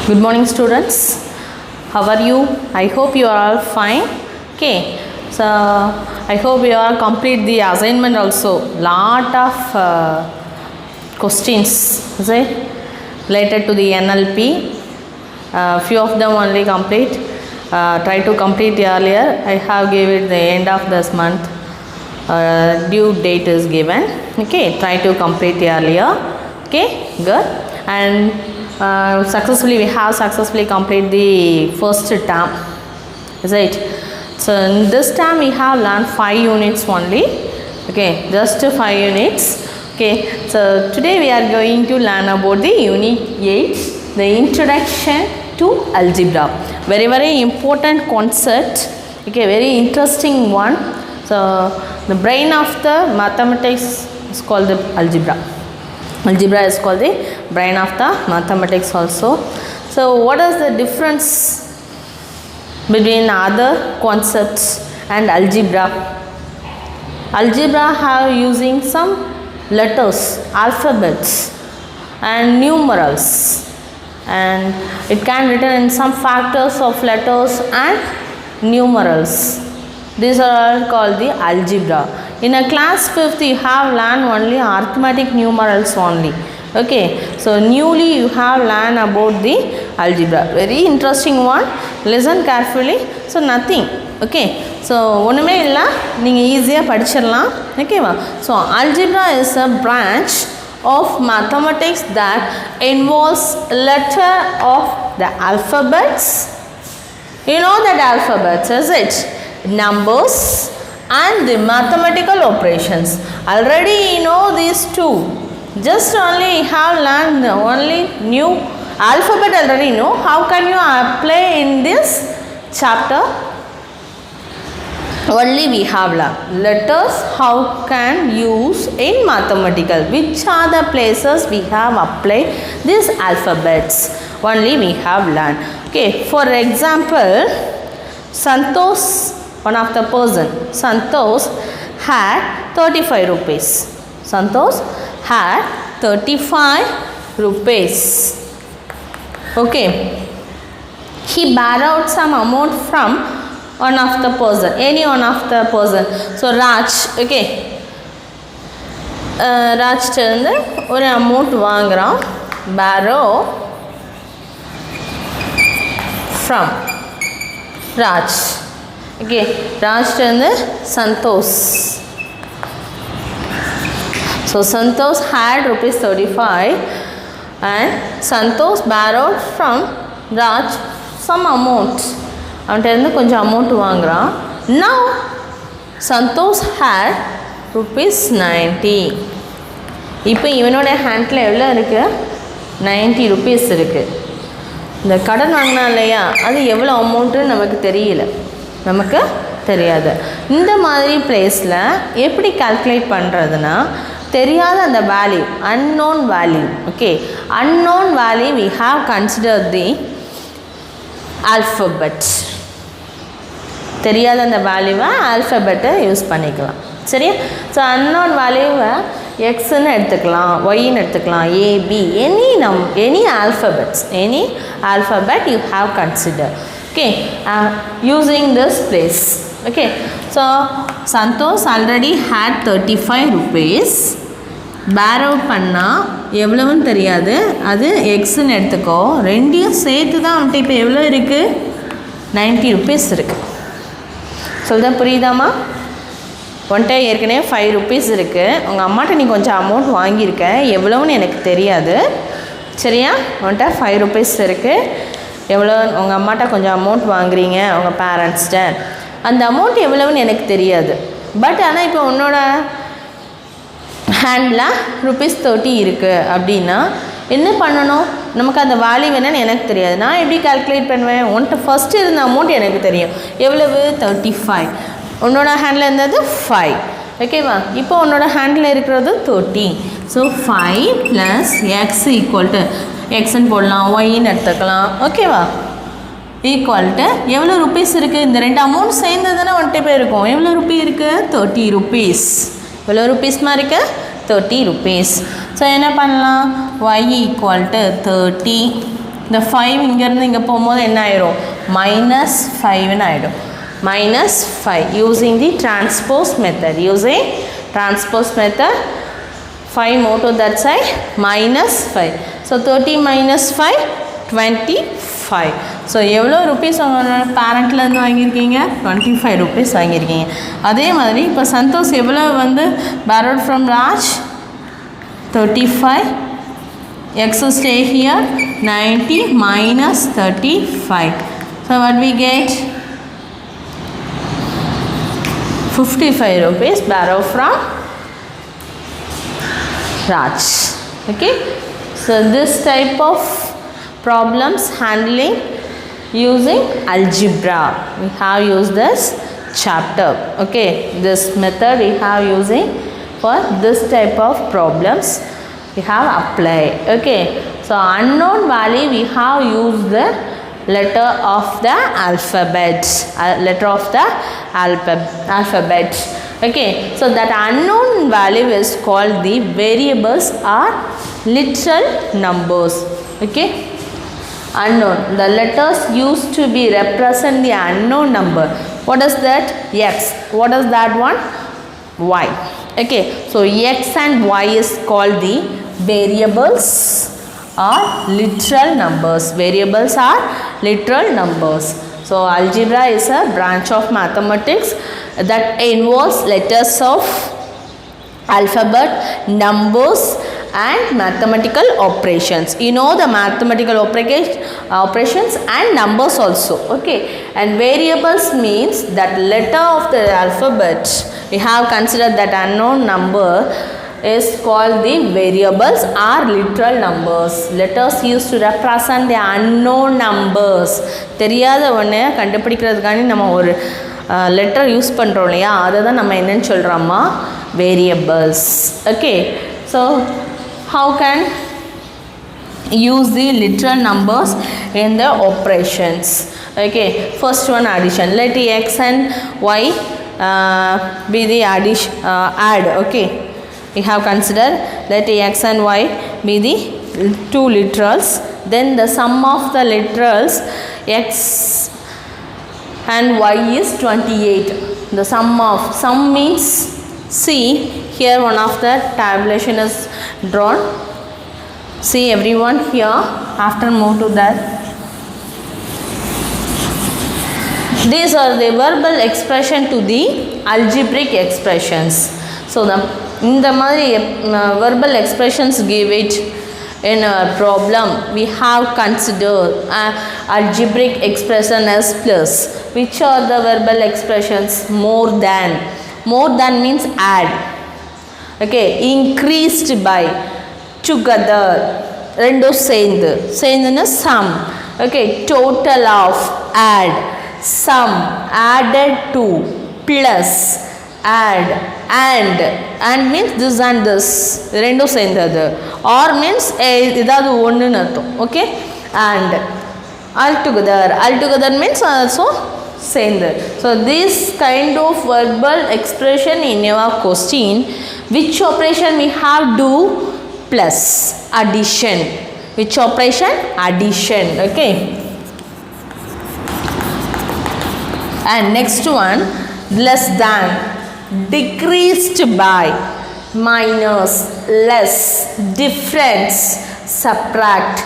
Good morning, students. How are you? I hope you are all fine. Okay, so I hope you all complete the assignment also. Lot of questions, is it, related to the NLP. Few of them only complete. Try to complete earlier. I have given it the end of this month. Due date is given. Okay, try to complete earlier. Okay, good. And we have successfully completed the first term, is it? So in this term we have learned 5 units only. Okay, just 5 units. Okay, so today we are going to learn about the unit 8, the introduction to algebra. Very important concept. Okay, very interesting one. So the brain of the mathematics is called the algebra. Algebra is called the brain of the mathematics also. So what is the difference between other concepts and algebra? Algebra have using some letters, alphabets and numerals, and it can written in some factors of letters and numerals. These are called the algebra. In a class 5th you have learned only arithmetic numerals only. Okay, so newly you have learned about the algebra. Very interesting one. Listen carefully. So nothing. Okay, so ஒண்ணுமே இல்ல, நீங்க ஈஸியா படிச்சிரலாம். ஓகேவா? So algebra is a branch of mathematics that involves letter of the alphabets. You know that alphabets, is it? Numbers and the mathematical operations. Already you know these two. Just only have learned the only new alphabet already know. How can you apply in this chapter? Only we have learned letters. How can use in mathematical? Which are the places we have applied these alphabets? Only we have learned. Okay, for example, Santosh, one of the person, Santosh had 35 rupees. Santosh had 35 rupees. Okay, he borrowed some amount from one of the person, any one of the person. So Raj, okay, Raj வந்து ஒரு amount வாங்குறான், borrow from Raj. Okay, Raj வந்து Santosh. So Santosh had rupees 35 and Santosh borrowed from Raj some amount. அவன்கிட்ட இருந்து கொஞ்சம் amount வாங்குறான். Now Santosh had rupees 90. இப்போ இவனோட ஹேண்டில் எவ்வளோ இருக்குது? 90 rupees இருக்குது. இந்த கடன் வாங்கினா இல்லையா, அது எவ்வளோ அமௌண்ட்டுன்னு நமக்கு தெரியல, நமக்கு தெரியாது. இந்த மாதிரி பிளேஸில் எப்படி கால்குலேட் பண்ணுறதுன்னா, தெரியாத அந்த value, unknown value. Okay, unknown value we have considered the alphabet. தெரியாத அந்த வேல்யூவை ஆல்ஃபபெட்டை யூஸ் பண்ணிக்கலாம். சரியா? ஸோ unknown வேல்யூவை எக்ஸ்ன்னு எடுத்துக்கலாம், ஒய்ன்னு எடுத்துக்கலாம், A B, any alphabets, any alphabet you have considered. Okay, using this place. Okay, so Santosh already had 35 rupees. borrow பண்ணா எவ்வளவுன்னு தெரியாது, அது எக்ஸ்ன்னு எடுத்துக்கோ. ரெண்டையும் சேர்த்து தான் அவன்கிட்ட இப்போ எவ்வளோ இருக்குது? 90 rupees இருக்குது. சொல்லுதா, புரியுதாம்மா? உன்கிட்ட ஏற்கனவே 5 rupees இருக்குது. உங்கள் அம்மாட்ட நீ கொஞ்சம் அமௌண்ட் வாங்கியிருக்க, எவ்வளோன்னு எனக்கு தெரியாது. சரியா? உன்கிட்ட 5 rupees இருக்குது. எவ்வளோ உங்கள் அம்மாட்ட கொஞ்சம் அமௌண்ட் வாங்குறீங்க உங்கள் பேரண்ட்ஸ்கிட்ட, அந்த அமௌண்ட் எவ்வளோன்னு எனக்கு தெரியாது. பட் ஆனால் இப்போ உன்னோட ஹேண்டில் rupees 30 இருக்குது அப்படின்னா என்ன பண்ணணும்? நமக்கு அந்த வேல்யூ என்னன்னு எனக்கு தெரியாது. நான் எப்படி கால்குலேட் பண்ணுவேன்? உன்கிட்ட ஃபஸ்ட்டு இருந்த அமௌண்ட் எனக்கு தெரியும். எவ்வளவு? 35. உன்னோட ஹேண்டில் இருந்தது 5. ஓகேவா? இப்போ உன்னோட ஹேண்டில் இருக்கிறது 30. ஸோ 5 + x ஈக்குவல் டு எக்ஸ்ன்னு போடலாம், ஒய்ன்னு எடுத்துக்கலாம். ஓகேவா? ஈக்குவல் டு எவ்வளோ ருப்பீஸ் இருக்குது? இந்த ரெண்டு அமௌண்ட் சேர்ந்ததுன்னா வந்துட்டு போயிருக்கும். எவ்வளோ ருப்பீ இருக்குது? 30 rupees. எவ்வளோ ருப்பீஸ்மா இருக்குது? 30 rupees. ஸோ என்ன பண்ணலாம்? y = 30 இந்த 5 இங்கேருந்து இங்கே போகும்போது என்ன ஆயிரும் -5ன்னு ஆகிடும் -5 using the transpose method 5 more to that side -5 so 30 minus 5 25 so எவ்வளோ ருபீஸ் உங்கள் பேரண்ட்லேருந்து வாங்கியிருக்கீங்க 25 ருபீஸ் வாங்கியிருக்கீங்க அதே மாதிரி இப்போ சந்தோஷ் எவ்வளோ வந்து borrowed from Raj 35 x stay here 90 minus 35 so what we get 55 rupees borrowed from Raj. Okay, so this type of problems handling using algebra we have used this chapter. Okay, this method we have using for this type of problems we have applied. Okay, so unknown value we have used the letter of the alphabet alphabet. Okay, so that unknown value is called the variables or literal numbers. Okay, unknown, the letters used to be represent the unknown number. What is that? X. What is that one? Y. Okay, so x and y is called the variables or literal numbers. Variables are literal numbers. So algebra is a branch of mathematics that involves letters of alphabet, numbers and mathematical operations. You know the mathematical operations and numbers also. Okay, and variables means that letter of the alphabet we have considered that unknown number is called the variables or literal numbers. Letters used to represent the unknown numbers. தெரியாத ஒன்று கண்டுபிடிக்கிறதுக்காண்டி நம்ம ஒரு letter use பண்ணுறோம் இல்லையா அதை தான் நம்ம என்னன்னு சொல்கிறோமா variables. Okay, so how can use the literal numbers in the operations. Okay, first one addition. Let x and y be the addition add. Okay, we have considered let x and y be the two literals, then the sum of the literals x and y is 28. The sum means, see here one of the tabulation is drawn. See everyone here, after move to that. These are the verbal expression to the algebraic expressions. So இந்த மாதிரி verbal expressions give it in a problem. We have considered algebraic expression as plus. Which are the verbal expressions? More than. More than means add. Okay, increased by, together, ரெண்டும் சேர்ந்துன்னு sum. Okay, total of, add, sum, added to, plus, add, and means this and this ரெண்டும் சேர்ந்தது, or means ஏதாவது ஒன்றுன்னு அர்த்தம். Okay, and altogether means also சேர்ந்து. So this kind of verbal expression in your question, which operation we have do? Plus, addition. Which operation? Addition. Okay, and next one, less than, decreased by, minus, less, difference, subtract,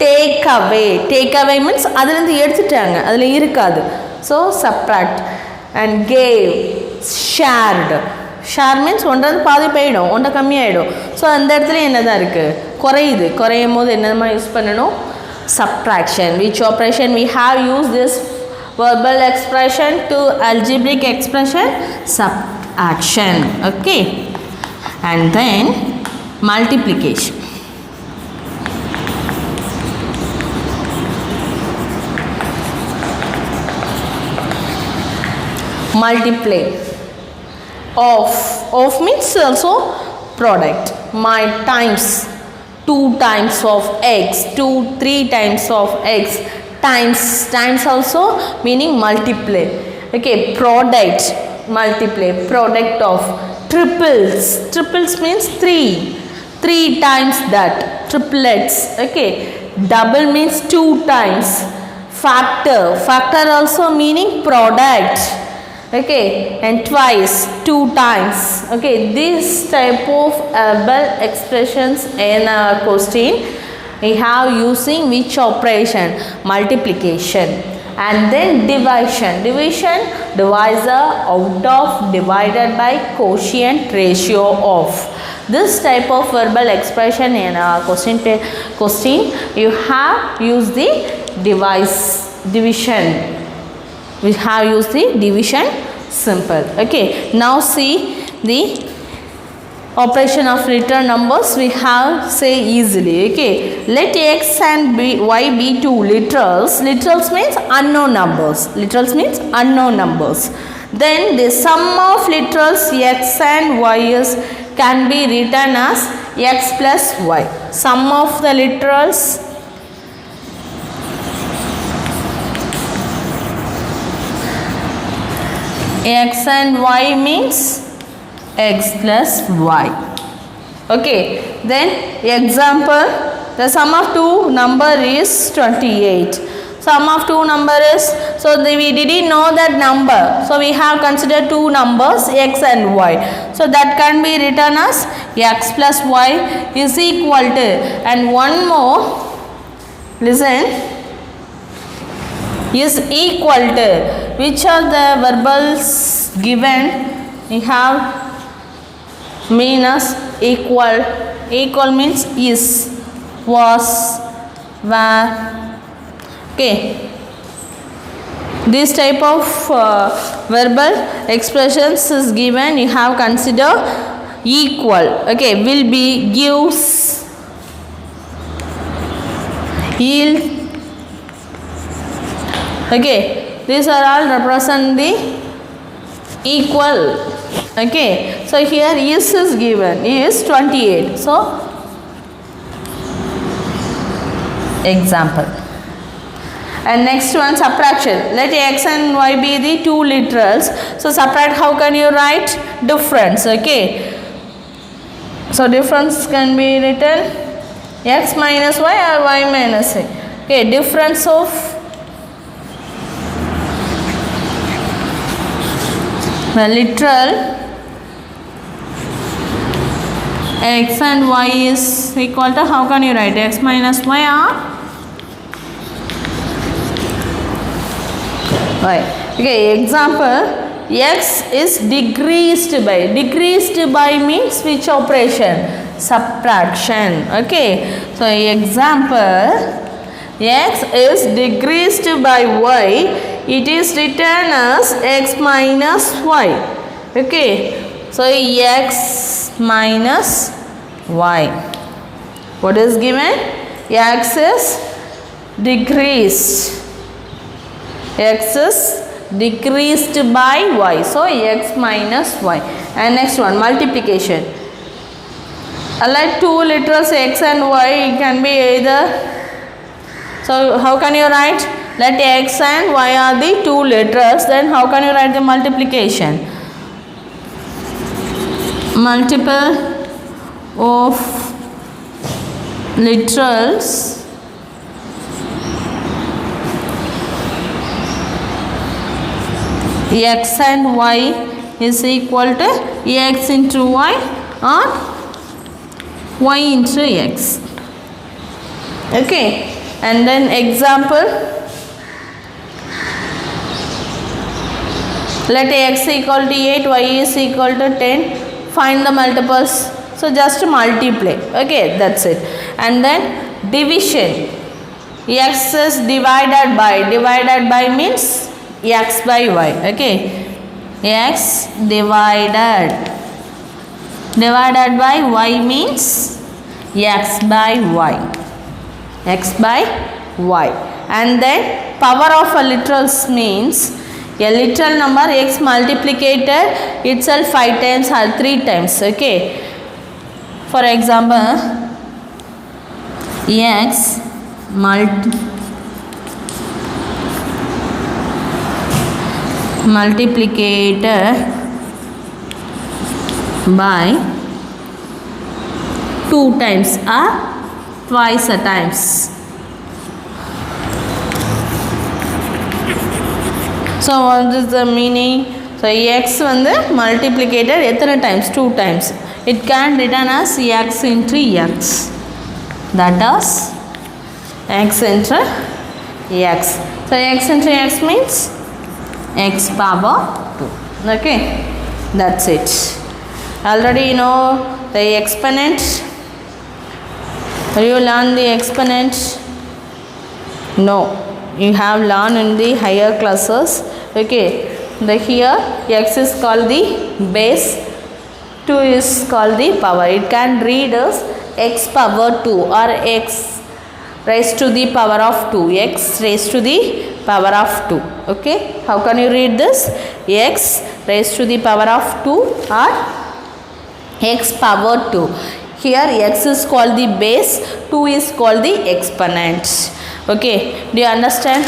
take away means அதிலிருந்து எடுத்துட்டாங்க, அதில் இருக்காது, so subtract. And gave, shared means ஒன்றது பாதி போயிடும், ஒன்றை கம்மியாயிடும். So அந்த இடத்துல என்னதான் இருக்குது, குறையும் போது என்னமா யூஸ் பண்ணணும்? subtraction. Which operation we have used this verbal expression to algebraic expression? Subtraction. Okay, and then multiplication. Multiply. Of means also product. My times 2 times of x, 3 times of x, times also meaning multiply. Okay, product, multiply, product of, triples means 3 times that, triplets. Okay, double means 2 times. Factor also meaning product. Okay, and twice, 2 times. Okay, this type of verbal expressions in a question we have using which operation? Multiplication. And then division. Divisor out of, divided by, quotient, ratio of. This type of verbal expression in a question you have used the division. We have used the division symbol. Okay, now see the operation of literal numbers we have say easily. Okay, let x and y be two literals. Literals means unknown numbers. Then the sum of literals x and y can be written as x plus y. Sum of the literals x and y means x plus y. Okay, then example, the sum of two number is 28. Sum of two number is, so we didn't know that number, so we have considered two numbers x and y, so that can be written as x plus y is equal to, and one more, listen, is equal to. Which are the verbals given? We have mean as equal. Equal means is, was, were. Okay, this type of verbal expressions is given. You have consider equal. Okay, will be, gives, yield. Okay, these are all represent the equal. Okay, so here is given, is 28. So example. And next one, subtraction. Let x and y be the two literals. So subtract, how can you write? Difference. Okay, so difference can be written x minus y or y minus a. Okay, difference of the literal x and y is equal to, how can you write? X minus y or y. Okay, example, x is decreased by. Decreased by means which operation? Subtraction. Okay, so example, x is decreased by y. It is written as x minus y. Okay, so x minus y. What is given? X is decreased. X is decreased by y. So x minus y. And next one, multiplication. Like two literals x and y can be either. So how can you write? Let x and y are the two literals. Then how can you write the multiplication? Multiple of literals x and y is equal to x into y or y into x. Okay, and then example, let x equal to 8, y is equal to 10. Find the multiples. So just multiply. Okay, that's it. And then division. X is divided by. Divided by means x by y. Okay, x divided by y means x by y. X by y. And then power of a literals means a literal number x multiplied itself 5 times or 3 times. Okay, for example, x multiplied by 2 times or twice a times. So what is the meaning? So x வந்து multiplicated எத்தனை times? 2 times. It can written as x into x. That is x into x. So x into x means x power 2. Okay, that's it. Already you know the exponent. Have you learned the exponent? No, you have learned in the higher classes. Okay, the here x is called the base, 2 is called the power. It can read as x power 2 or x raised to the power of 2, x raised to the power of 2. Okay, how can you read this? X raised to the power of 2 or x power 2. Here x is called the base, 2 is called the exponent. Okay, do you understand?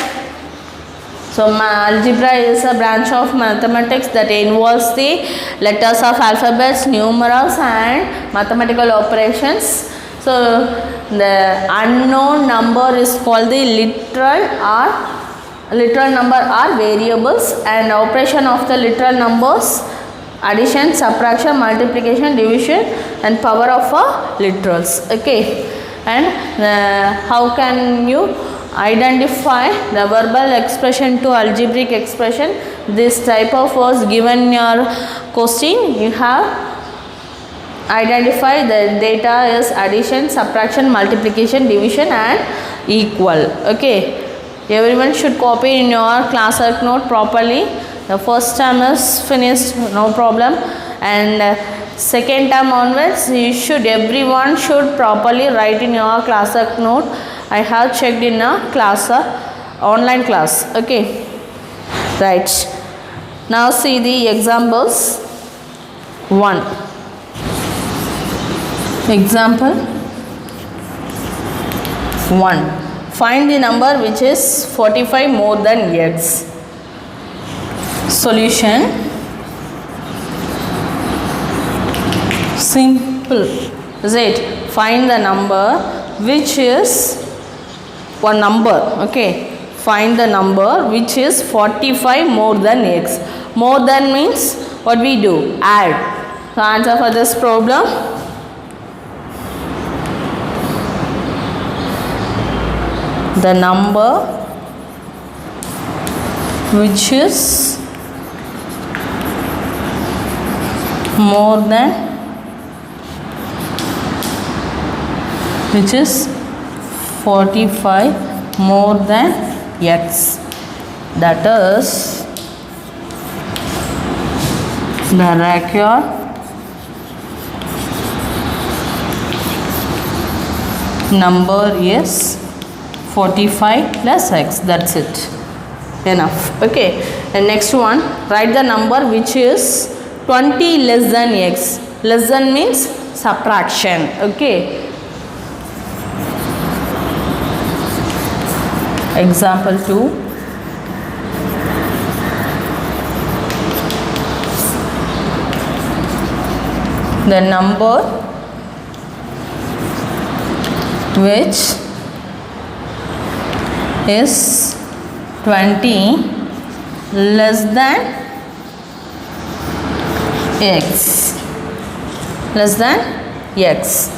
So algebra is a branch of mathematics that involves the letters of alphabets, numerals and mathematical operations. So the unknown number is called the literal number or variables, and operation of the literal numbers, addition, subtraction, multiplication, division and power of literals. Okay, and how can you identify the verbal expression to algebraic expression? This type of words given in your question, you have identify the data is addition, subtraction, multiplication, division and equal. Okay, everyone should copy in your class work note properly. The first term is finished, no problem, and second term onwards everyone should properly write in your class work note. I have checked in a class, online class. Okay, right. Now see the examples. 1. Example 1. Find the number which is 45 more than x. Solution. Simple, is it? Find the number which is one number. Okay, find the number which is 45 more than x. More than means what we do? Add. So answer for this problem. The number which is more than, which is 45 more than x, that is the record number is 45 plus x. That's it, enough. Okay, and next one, write the number which is 20 less than x. Less than means subtraction. Okay, example 2. The number which is 20 less than x. Less than x.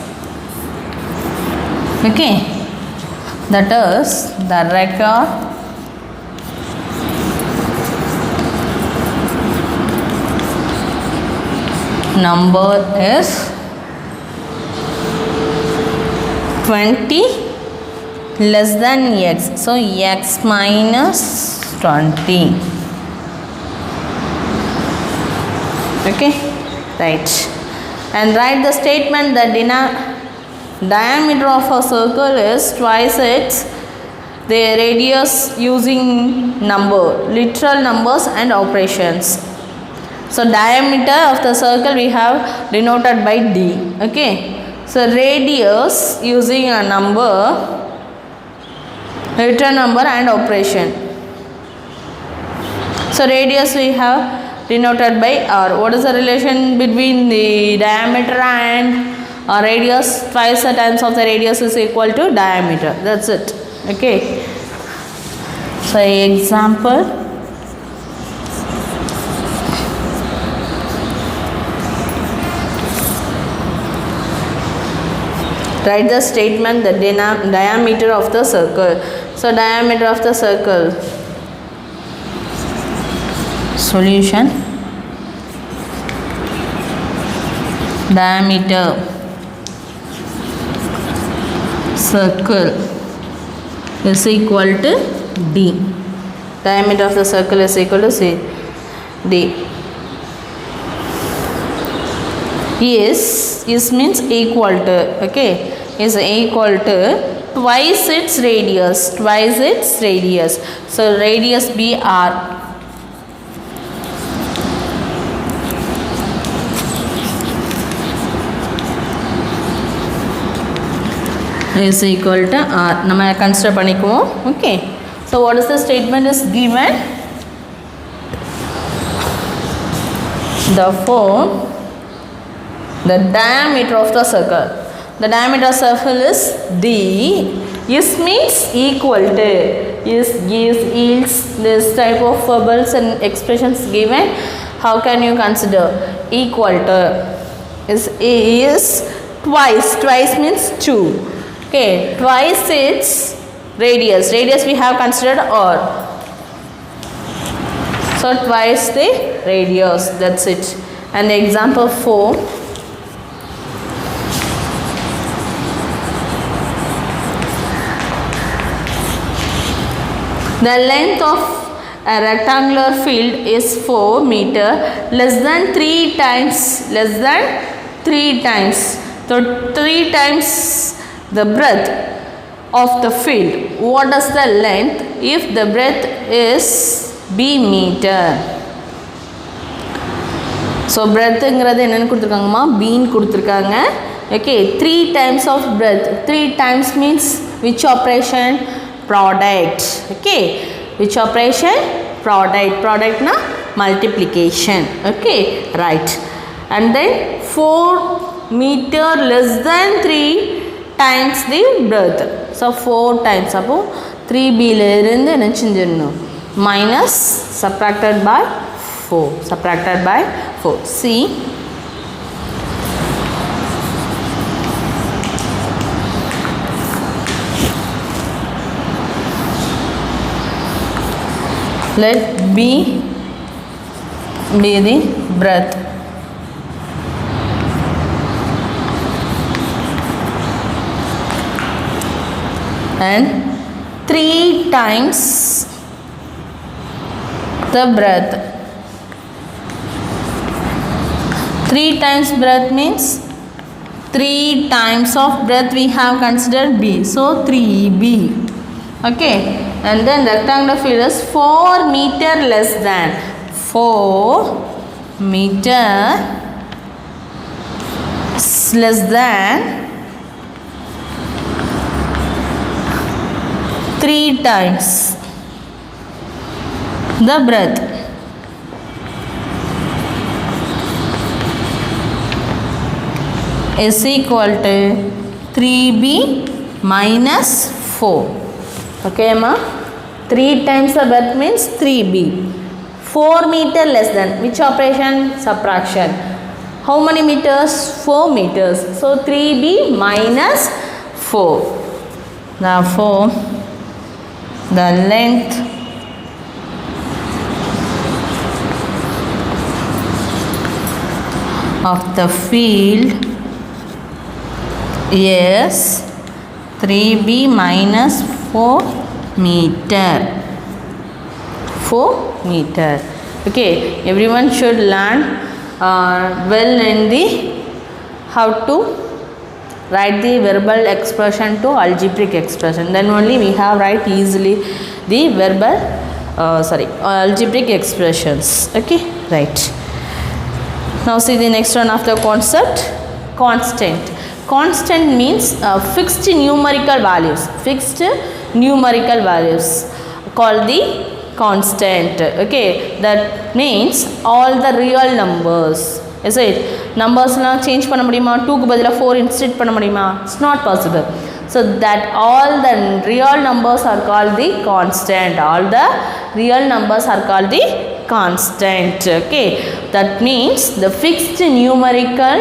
Okay, that is the record number is 20 less than x. So x minus 20. Okay, right. And write the statement that diameter of a circle is twice its the radius using literal numbers and operations. So diameter of the circle we have denoted by d. Okay, so radius using a number, literal number and operation. So radius we have denoted by r. What is the relation between the diameter and radius? Twice the times of the radius is equal to diameter. That's it. Okay, so example Write the statement, the diameter of the circle. So diameter of the circle. Solution. Diameter circle is equal to D. Diameter of the circle is equal to D. Is means equal to, okay, is equal to twice its radius, so radius BR is equal to R. நம்ம consider பண்ணிக்குவோம். Okay, so what is the statement is given? Therefore the diameter of the circle, the diameter of circle is D. Is means equal to, is gives yields this type of verbals and expressions given. How can you consider? Equal to is twice means 2. Okay, twice its radius we have considered R, so twice the radius, that's it. And the example 4, the length of a rectangular field is 4 meter, less than 3 times, so 3 times the breadth of the field. What is the length if the breadth is b meter? So breadth ங்கிறது என்னன்னு கொடுத்திருக்காங்கமா, b ன்னு கொடுத்திருக்காங்க. Okay, 3 times of breadth. 3 times means which operation? Product. Okay, which operation? Product na multiplication. Okay, right. And then 4 meter less than 3 times the breadth. So 4 times. அப்போ 3b இருந்து என்ன செஞ்சிடணும்? Minus subtracted by 4. See. Let B be the breadth. And 3 times the breadth. 3 times breadth means 3 times of breadth we have considered B. So 3B. Okay. And then rectangular field is 4 meter less than 4 meter less than 3 times the breadth. Is equal to 3b minus 4. Okay ma, 3 times the breadth means 3b. 4 meter less than, which operation? Subtraction. How many meters? 4 meters. So 3b minus 4. Therefore the length of the field is 3b minus 4 meter. 4 meter. Okay, everyone should learn well in the how to write the verbal expression to algebraic expression. Then only we have write easily the verbal algebraic expressions. Okay, right. Now see the next one of the concept, constant. Constant means fixed numerical values. Fixed numerical values called the constant. Okay, that means all the real numbers. Is it? Numbers na change பண்ண முடியுமா? 2 க்கு பதிலா 4 insert பண்ண முடியுமா? It's not possible. So that all the real numbers are called the constant. All the real numbers are called the constant. Okay, that means the fixed numerical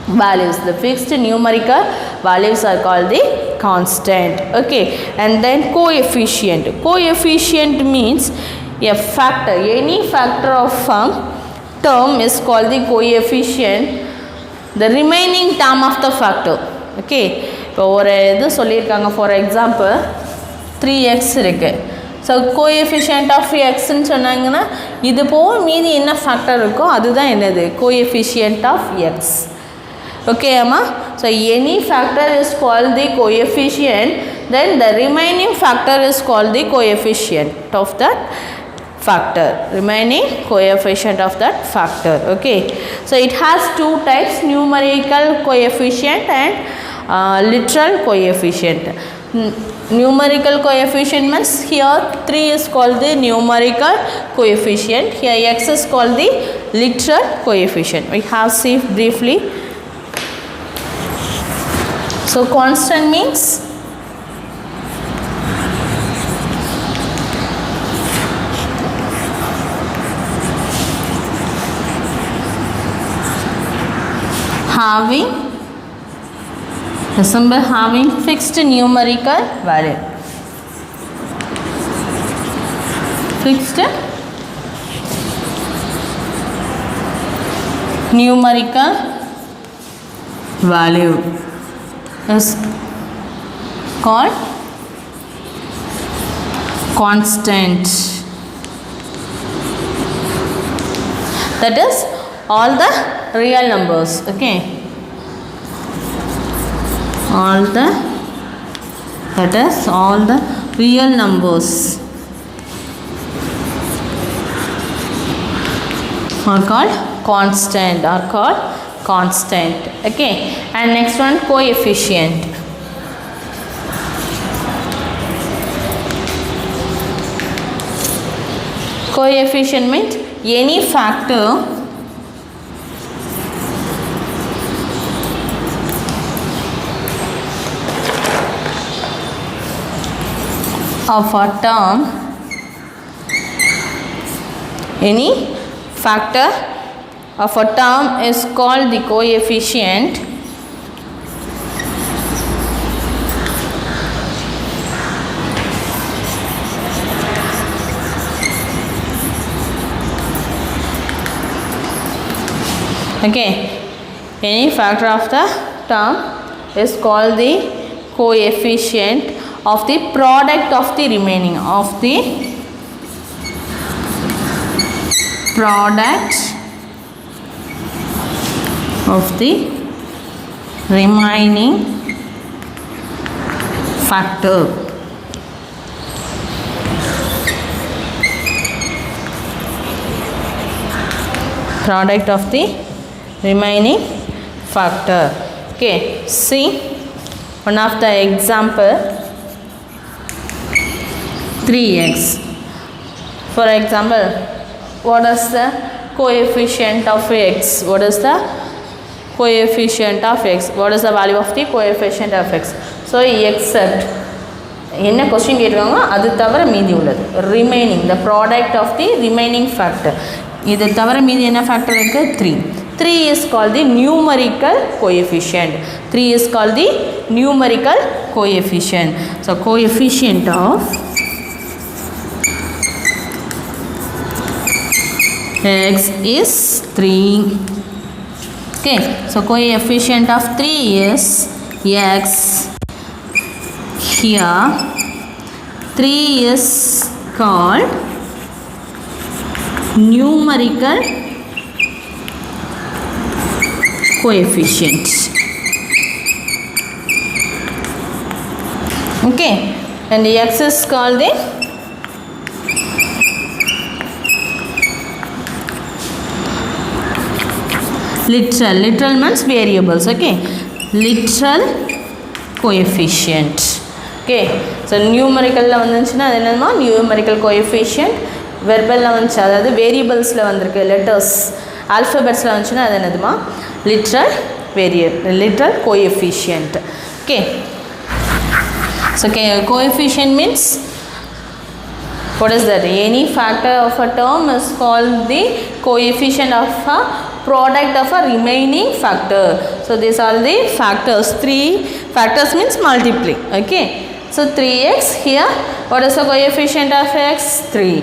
values. The fixed numerical values are called the constant. Okay, and then coefficient. Coefficient means a factor. Any factor of term is called the coefficient. The remaining term of the factor. Okay, இப்போ ஒரு இது சொல்லியிருக்காங்க. For example 3x இருக்கு. So coefficient of எக்ஸ்ன்னு சொன்னாங்கன்னா இது போக மீதி என்ன ஃபேக்டர் இருக்கோ அதுதான் என்னது coefficient of x. Okay, Amma. So any factor is called the coefficient, then the remaining factor is called the coefficient of that factor. Remaining coefficient of that factor. Okay. So it has two types: numerical coefficient and literal coefficient. Numerical coefficient means here 3 is called the numerical coefficient. Here x is called the literal coefficient. We have seen briefly. So constant means having the symbol having fixed numerical value. Fixed numerical value is called constant. That is all the real numbers. Okay, that is all the real numbers are called constant. Okay, and next one coefficient. Coefficient means any factor of a term, any factor of a term is called the coefficient. Okay, any factor of the term is called the coefficient of the product of the remaining product of the remaining factor. Product of the remaining factor. Okay, see one of the example 3x. For example, what is the coefficient of x? What is the coefficient of x? What is the value of the coefficient of x? So except என்ன question கேட்டிருக்காங்க அது தவிர மீதி உள்ளது remaining the product of the remaining factor. இது தவிர மீதி என்ன ஃபேக்டர் இருக்குது 3 is called the numerical coefficient. 3 is called the numerical coefficient. So coefficient of x is 3. Okay, so coefficient of 3 is x. Here 3 is called numerical coefficient. Okay, and the x is called the literal means variables. Okay, literal coefficient. Okay, so numerical la vanduchina adu enna numerical coefficient. Verbal la vanducha adhaadu variables la vandirukku letters alphabets la vanduchina adu enaduma literal coefficient. Okay, so coefficient means What is that? Any factor of a term is called the coefficient of a product of a remaining factor. So these are the factors. 3 factors means multiply. Okay. So 3x here. What is the coefficient of x? 3.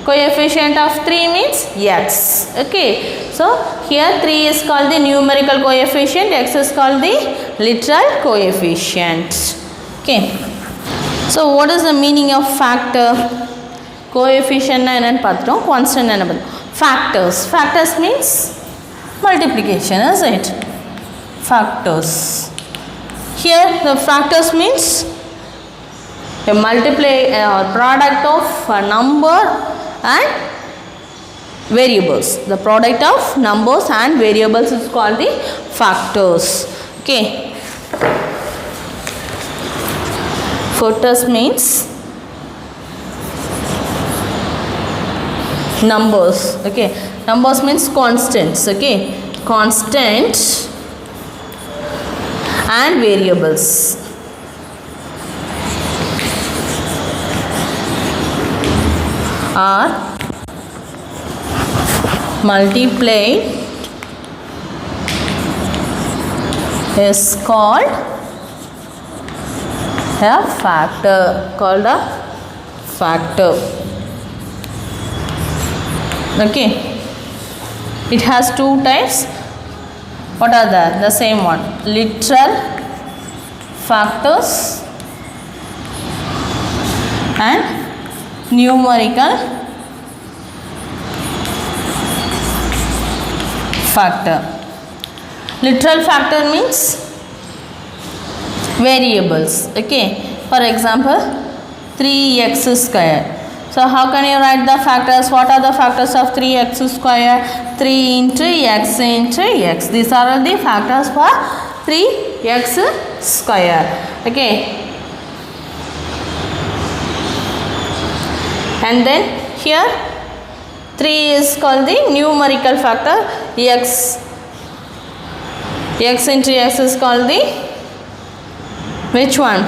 Coefficient of 3 means x. Okay. So here 3 is called the numerical coefficient. X is called the literal coefficient. Okay. So what is the meaning of factor? Coefficient and patron, constant and factors. Factors means multiplication, is it? Factors. Here the factors means a product of a number and variables. The product of numbers and variables is called the factors. Okay. Factors means numbers. Okay, numbers means constants. Okay, constant and variables. Are multiplied is called a factor. Called a factor. Okay, it has 2 types. What are that? The same one, literal factors and numerical factor. Literal factor means variables. Okay, for example 3x square. So how can you write the factors? What are the factors of 3x square? 3 into x into x. These are the factors for 3x square. Okay. And then here 3 is called the numerical factor. X into x is called the which one?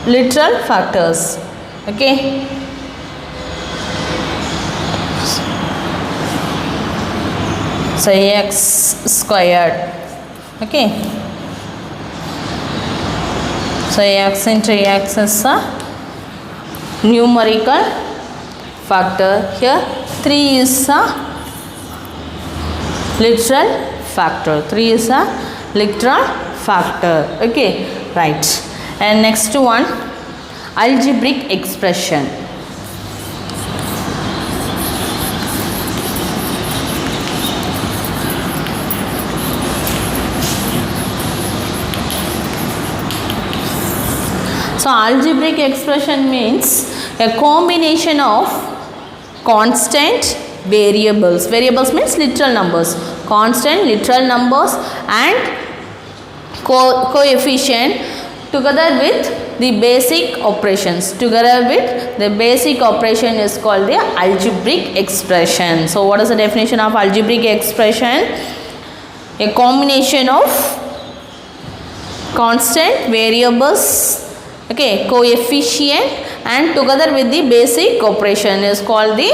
Literal factors. Okay. So x squared. Okay. So x into x is a numerical factor. Here 3 is a literal factor. 3 is a literal factor. Okay, right. And next one, algebraic expression. So algebraic expression means a combination of constant variables. Variables means literal numbers. Constant literal numbers and coefficient together with the basic operations. Together with the basic operation is called the algebraic expression. So what is the definition of algebraic expression? A combination of constant variables, okay, coefficient and together with the basic operation is called the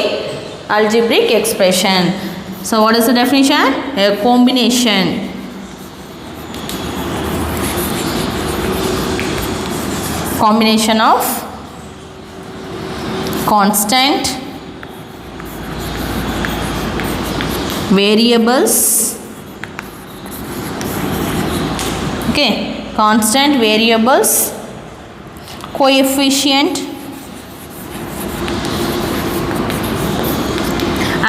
algebraic expression. So what is the definition? A combination of constant variables, okay, constant variables, coefficient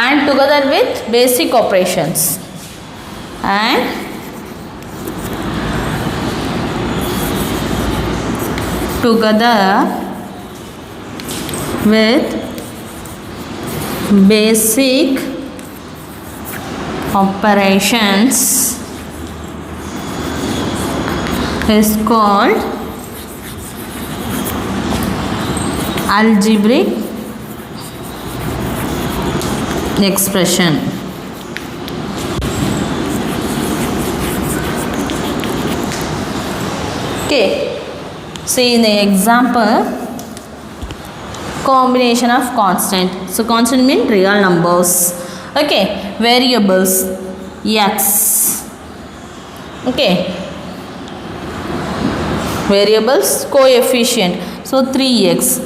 and together with basic operations and together with basic operations is called algebraic expression. Okay, see in the example, combination of constant. So constant means real numbers. Okay, variables x. Okay, variables coefficient. So 3x.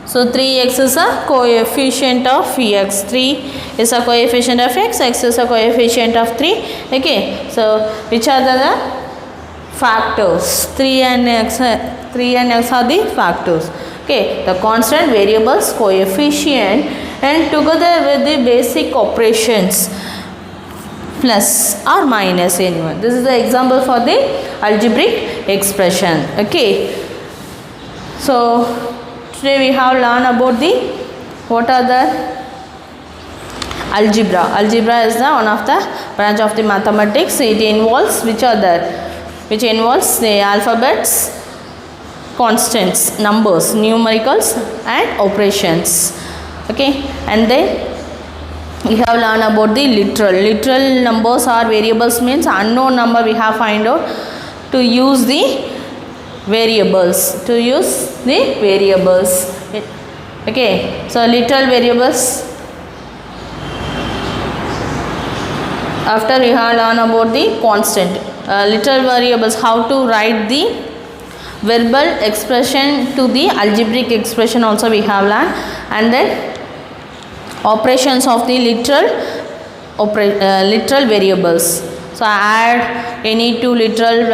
So 3x is a coefficient of x. 3 is a coefficient of x. X is a coefficient of 3. Okay, so which are the factors? 3 and x are the factors. Okay, the constant, variables, coefficient, and together with the basic operations plus or minus anyone. This is the example for the algebraic expression. Okay, so today we have learned about the what are the algebra. Algebra is the one of the branch of the mathematics. It involves which involves the alphabets, constants, numbers, numericals, and operations. Okay, and then we have learned about the literal numbers or variables means unknown number we have find out to use the variables. Okay, so literal variables. After we have learned about the constant, literal variables, how to write the verbal expression to the algebraic expression also we have learned, and then operations of the literal variables. So add any two literal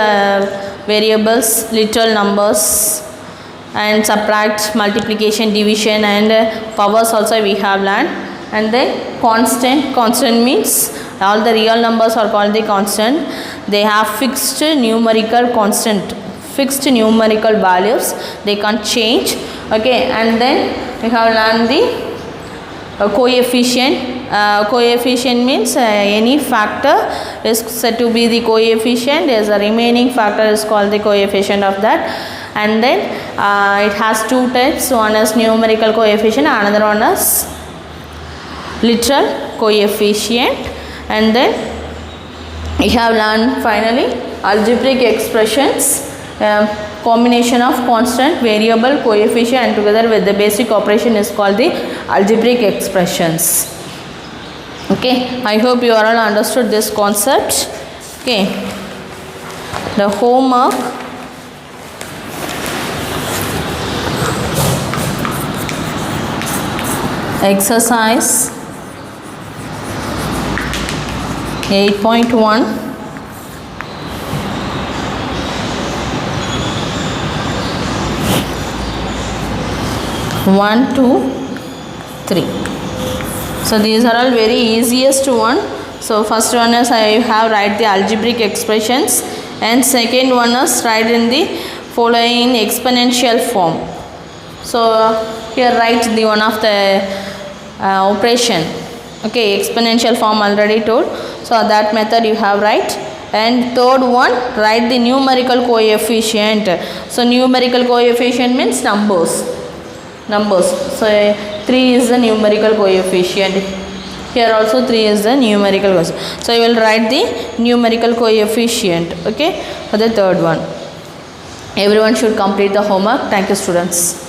variables, literal numbers, and subtract, multiplication, division, and powers also we have learned. And then constant means all the real numbers are called the constant. They have fixed numerical values, they can't change. Okay, and then we have learned the coefficient. Coefficient means any factor is said to be the coefficient. There is a remaining factor is called the coefficient of that. And then it has two types. One is numerical coefficient, another one is literal coefficient. And then we have learned finally algebraic expressions, combination of constant, variable, coefficient, and together with the basic operation is called the algebraic expressions. Okay, I hope you all understood this concept. Okay, the homework. Exercise 8.1. 1, 2, 3. So these are all very easiest one. So first one is I have write the algebraic expressions, and second one is write in the following exponential form. So here write the one of the operation. Okay, exponential form already told. So that method you have write. And third one, write the numerical coefficient. So numerical coefficient means numbers. So 3 is the numerical coefficient. Here also 3 is the numerical coefficient. So you will write the numerical coefficient. Okay, for the third one. Everyone should complete the homework. Thank you, students.